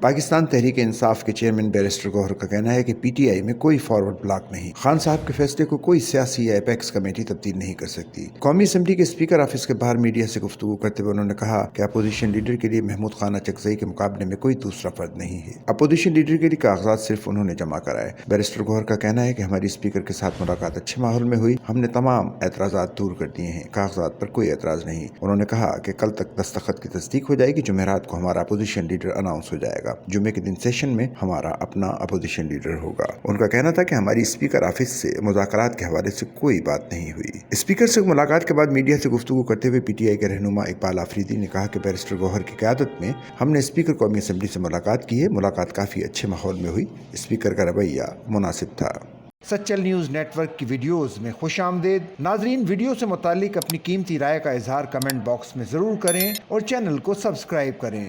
पाकिस्तान तहरीक इंसाफ के chairman barrister Gauhar का कहना है कि पीटीआई में कोई फॉरवर्ड ब्लॉक नहीं। खान साहब के फैसले को कोई सियासी या एपेक्स कमेटी तब्दील नहीं कर सकती। कौमी असम्बली के स्पीकर ऑफिस के बाहर मीडिया से गुफ्तगू करते हुए उन्होंने कहा कि अपोजिशन लीडर के लिए महमूद खान अचकज़ई के मुकाबले में कोई दूसरा फर्द नहीं है। अपोजिशन लीडर के लिए कागजात सिर्फ उन्होंने जमा कराए। बैरिस्टर गौहर का कहना है कि हमारी स्पीकर के साथ मुलाकात अच्छे माहौल में हुई। हमने तमाम एतराज़ात दूर कर दिए हैं। कागजात पर कोई एतराज़ नहीं। उन्होंने कहा कि कल तक दस्तखत की तस्दीक हो जाएगी। जुमेरात को हमारा अपोजिशन लीडर अनाउंस हो जाएगा। जुमे के दिन सेशन में हमारा अपना अपोजिशन लीडर होगा। उनका कहना था कि हमारी स्पीकर ऑफिस से मुज़ाकरात के हवाले से कोई बात नहीं हुई। स्पीकर से मुलाकात के बाद मीडिया से गुफ्तगू करते हुए पीटीआई के रहनुमा इकबाल आफरीदी ने कहा कि बैरिस्टर गौहर की क़यादत में हमने स्पीकर कौमी असम्बली से मुलाकात की है। मुलाकात काफ़ी अच्छे माहौल में हुई। स्पीकर का रवैया मुनासिब था। सचल न्यूज़ नेटवर्क की वीडियोस में खुश आमदेद। नाजरीन, वीडियो से मुतालिक अपनी कीमती राय का इजहार कमेंट बॉक्स में ज़रूर करें और चैनल को सब्सक्राइब करें।